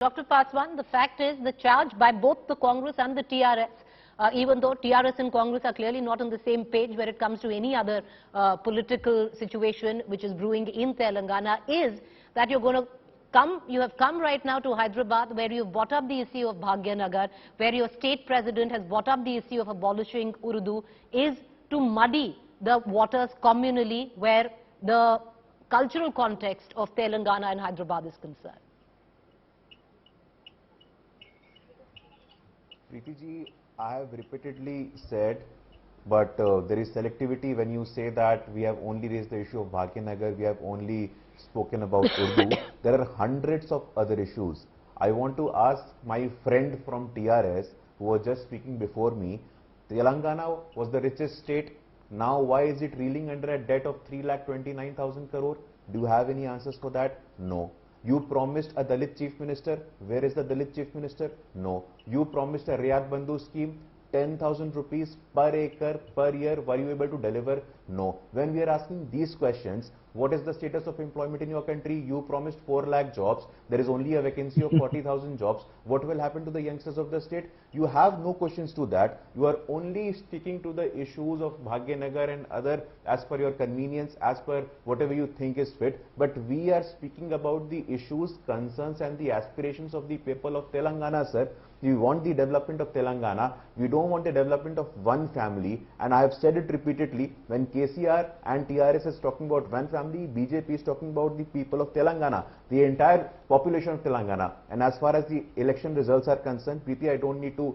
Dr. Paswan, the fact is the charge by both the Congress and the TRS, even though TRS and Congress are clearly not on the same page when it comes to any other political situation which is brewing in Telangana, is that you have come right now to Hyderabad, where you've brought up the issue of Bhagyanagar, where your state president has brought up the issue of abolishing Urdu, is to muddy the waters communally where the cultural context of Telangana and Hyderabad is concerned. Preeti ji, I have repeatedly said, but there is selectivity when you say that we have only raised the issue of Bhagyanagar, we have only spoken about Urdu. There are hundreds of other issues. I want to ask my friend from TRS, who was just speaking before me, Telangana was the richest state. Now why is it reeling under a debt of 3,29,000 crore? Do you have any answers for that? No. You promised a Dalit Chief Minister. Where is the Dalit Chief Minister? No. You promised a Riyad Bandhu scheme, 10,000 rupees per acre per year. Were you able to deliver? No. When we are asking these questions, what is the status of employment in your country? You promised 4 lakh jobs. There is only a vacancy of 40,000 jobs. What will happen to the youngsters of the state? You have no questions to that. You are only sticking to the issues of Bhagyanagar and other as per your convenience, as per whatever you think is fit. But we are speaking about the issues, concerns and the aspirations of the people of Telangana, sir. We want the development of Telangana. We don't want the development of one family. And I have said it repeatedly, when KCR and TRS is talking about one family, BJP is talking about the people of Telangana, the entire population of Telangana. And as far as the election results are concerned, Preeti, I don't need to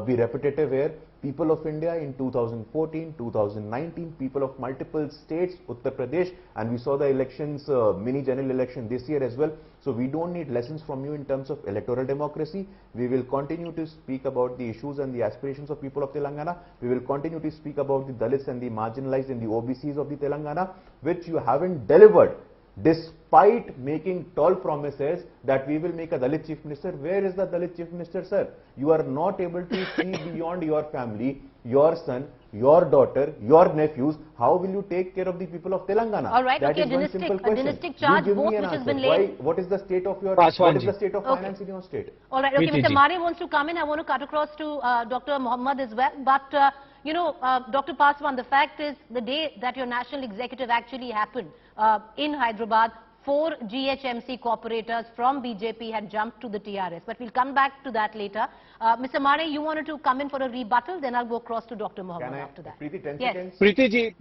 be repetitive here. People of India in 2014, 2019, people of multiple states, Uttar Pradesh, and we saw the elections, mini general election this year as well. So we don't need lessons from you in terms of electoral democracy. We will continue to speak about the issues and the aspirations of people of Telangana. We will continue to speak about the Dalits and the marginalized and the OBCs of the Telangana, which you haven't delivered. Despite making tall promises that we will make a Dalit Chief Minister. Where is the Dalit Chief Minister, sir? You are not able to see beyond your family, your son, your daughter, your nephews. How will you take care of the people of Telangana? All right, that okay, is one simple question. dynastic charge both which has been laid. What is the state of your finance in your state? All right, okay, Mr. Mane wants to come in. I want to cut across to Dr. Mohammed as well. But, Dr. Paswan, the fact is the day that your national executive actually happened in Hyderabad, 4 GHMC corporators from BJP had jumped to the TRS. But we'll come back to that later. Mr. Mane, you wanted to come in for a rebuttal, then I'll go across to Dr. Mohammed after that. Preeti, 10 yes. seconds.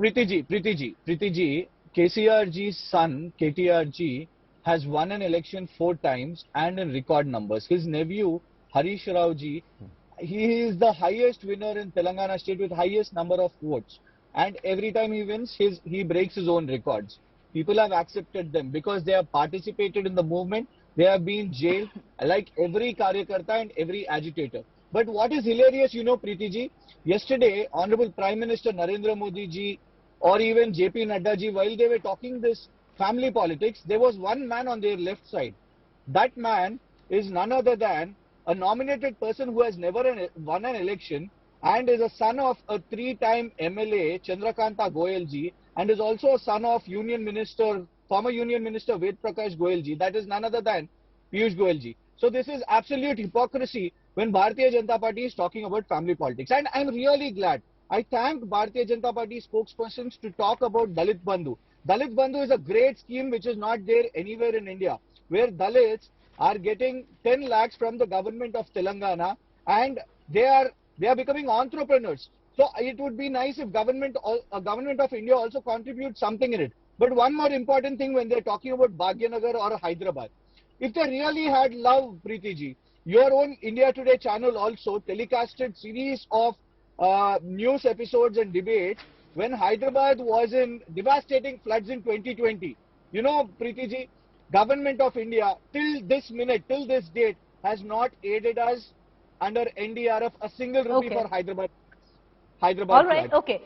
Preeti ji, KCR ji's son, KTR ji, has won an election 4 times and in record numbers. His nephew, Harish Rao ji, he is the highest winner in Telangana state with highest number of votes. And every time he wins, he breaks his own records. People have accepted them because they have participated in the movement. They have been jailed like every Karyakarta and every agitator. But what is hilarious, Preeti ji, yesterday, Honorable Prime Minister Narendra Modi ji or even JP Nadda ji, while they were talking this family politics, there was one man on their left side. That man is none other than a nominated person who has never won an election and is a son of a 3-time MLA, Chandrakanta Goyal ji, and is also a son of former Union Minister Ved Prakash Goyal ji. That is none other than Piyush Goyal ji. So this is absolute hypocrisy when Bharatiya Janata Party is talking about family politics. And I'm really glad. I thank Bharatiya Janata Party spokespersons to talk about Dalit Bandhu. Dalit Bandhu is a great scheme which is not there anywhere in India, where Dalits are getting 10 lakhs from the government of Telangana and they are becoming entrepreneurs. So it would be nice if government of India also contributes something in it. But one more important thing when they're talking about Bhagyanagar or Hyderabad, if they really had love, Preeti ji, your own India Today channel also telecasted series of news episodes and debates when Hyderabad was in devastating floods in 2020. Preeti ji, government of India till this minute, till this date has not aided us under NDRF a single rupee for Hyderabad. All right, okay.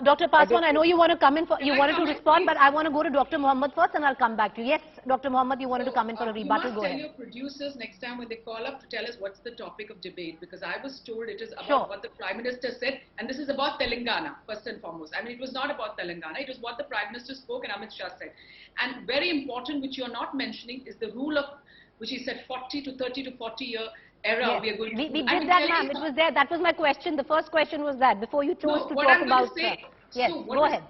Dr. Paswan, I know you want to come in you wanted to respond, but I want to go to Dr. Mohammed first and I'll come back to you. Yes, Dr. Mohammed, you wanted to come in for a rebuttal. Go ahead. You must tell your producers next time when they call up to tell us what's the topic of debate, because I was told it is about what the Prime Minister said, and this is about Telangana first and foremost. I mean, it was not about Telangana, it was what the Prime Minister spoke and Amit Shah said. And very important, which you are not mentioning, is the rule of which he said 40 to 30 to 40 year era Yes. we are going We to. did that, ma'am. It was there. That was my question. The first question was that before you chose to what talk I'm about. going to say, Yes, so go ahead.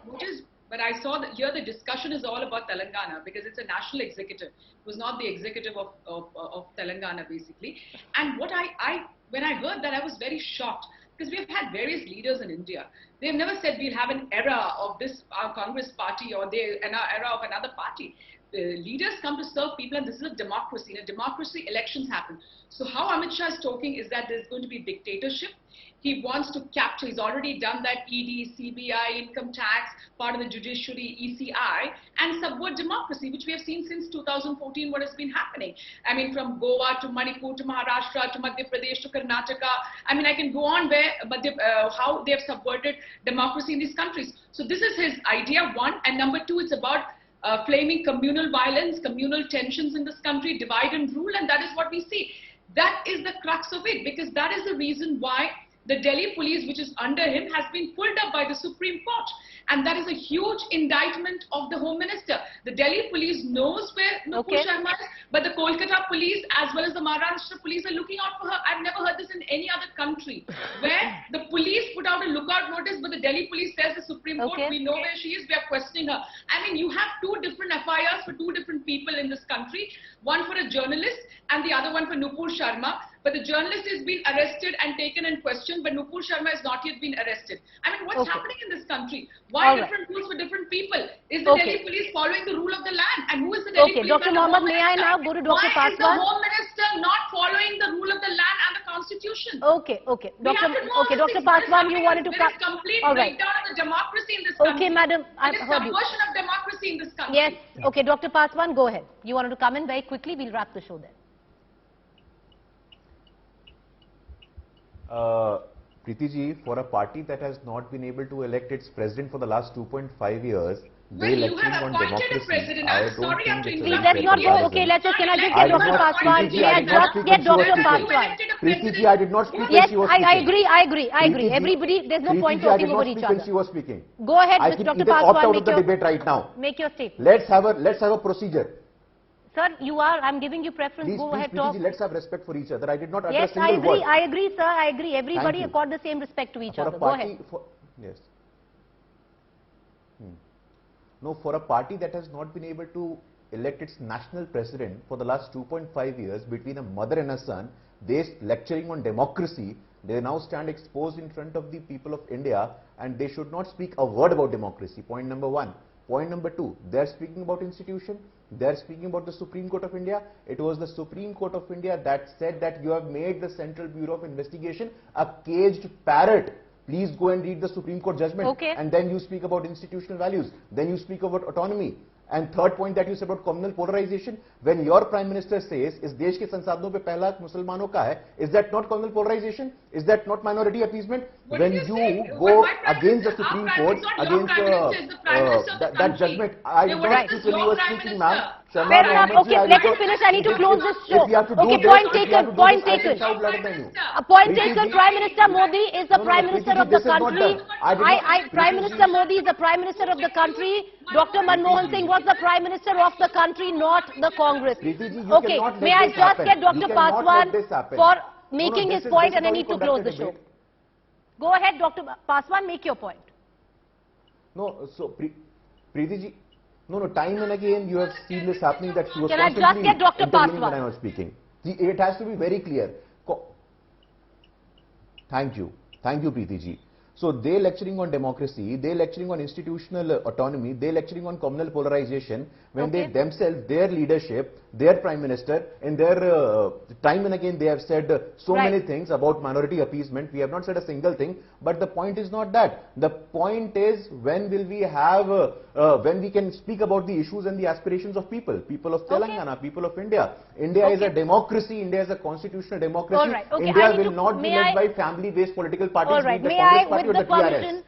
but I saw that here the discussion is all about Telangana because it's a national executive. It was not the executive of Telangana basically. And what when I heard that, I was very shocked because we have had various leaders in India. They have never said we'll have an era of this Congress party or an era of another party. The leaders come to serve people, and this is a democracy. In a democracy, elections happen. So how Amit Shah is talking is that there's going to be dictatorship. He wants to capture, he's already done that, ED, CBI, income tax, part of the judiciary, ECI, and subvert democracy, which we have seen since 2014, what has been happening. I mean, from Goa to Manipur to Maharashtra to Madhya Pradesh to Karnataka. I mean, I can go on where, how they have subverted democracy in these countries. So this is his idea, one. And number two, it's about flaming communal violence, communal tensions in this country, divide and rule, and that is what we see. That is the crux of it, because that is the reason why the Delhi police, which is under him, has been pulled up by the Supreme Court. And that is a huge indictment of the Home Minister. The Delhi police knows where Nupur Sharma is, but the Kolkata police as well as the Maharashtra police are looking out for her. I've never heard this in any other country, where the police put out a lookout notice, but the Delhi police says the Supreme Court, we know where she is, we are questioning her. I mean, you have two different FIRs for two different people in this country, one for a journalist and the other one for Nupur Sharma. But the journalist is being arrested and taken and questioned, but Nupur Sharma has not yet been arrested. I mean, what's happening in this country? Why different rules for different people? Is the Delhi police following the rule of the land? And who is the Delhi police? Dr. Mohammed, may I now go to Dr. Paswan? Why is the Home Minister not following the rule of the land and the Constitution? Dr. Paswan, you wanted to come. There is complete breakdown of the democracy in this country. Okay, madam, I've heard you. Subversion of democracy in this country. Yes. Okay, Dr. Paswan, go ahead. You wanted to come in very quickly. We'll wrap the show there. Preeti ji, for a party that has not been able to elect its president for the last 2.5 years, they lecturing on democracy. I'm sorry, I'm let's not go. Okay, can I just get Dr. Paswan? May I just get Dr. Paswan? Preeti ji, I did not speak when she was speaking. I agree. Everybody, there's no point talking over each other. When she was speaking. Go ahead, Dr. Paswan. Make your debate right now. Make your statement. Let's have a procedure. Sir, I'm giving you preference. Go ahead, talk. Let's have respect for each other. I did not utter a single word. Yes, I agree, sir. I agree. Everybody accord the same respect to each other. Go ahead. Yes. No, for a party that has not been able to elect its national president for the last 2.5 years, between a mother and a son, they lecturing on democracy. They now stand exposed in front of the people of India, and they should not speak a word about democracy. Point number one. Point number two, they are speaking about institution. They are speaking about the Supreme Court of India. It was the Supreme Court of India that said that you have made the Central Bureau of Investigation a caged parrot. Please go and read the Supreme Court judgment. And then you speak about institutional values. Then you speak about autonomy. And third point that you said about communal polarization, when your Prime Minister says, is देश के संसाधनों पे पहला मुसलमानों का है, is that not communal polarization? Is that not minority appeasement? When you go against the Supreme Court, against that judgment, I did not speak when you were speaking, ma'am. Fair enough. Okay, let him finish. I need to close this show. Okay, point taken. Point taken. Point taken. Prime Minister Modi is the Prime Minister of the country. Prime Minister Modi is the Prime Minister of the country. Dr. Manmohan Singh was the Prime Minister of the country, not the Congress. Okay, may I just get Dr. Paswan for making his point, and I need to close the show. Go ahead, Dr. Paswan, make your point. No, so Preeti ji, no, time and again you have seen this happening, that she was constantly intervening when I was speaking. See, it has to be very clear. Thank you, Preeti ji. So they lecturing on democracy, they lecturing on institutional autonomy, they lecturing on communal polarization, when they themselves, their leadership, their Prime Minister, in their time and again they have said so many things about minority appeasement. We have not said a single thing, but the point is not that. The point is, when will we have, when we can speak about the issues and the aspirations of people of Telangana, people of India. India is a democracy, India is a constitutional democracy. India will not be led by family-based political parties, like the Congress Party or the TRS.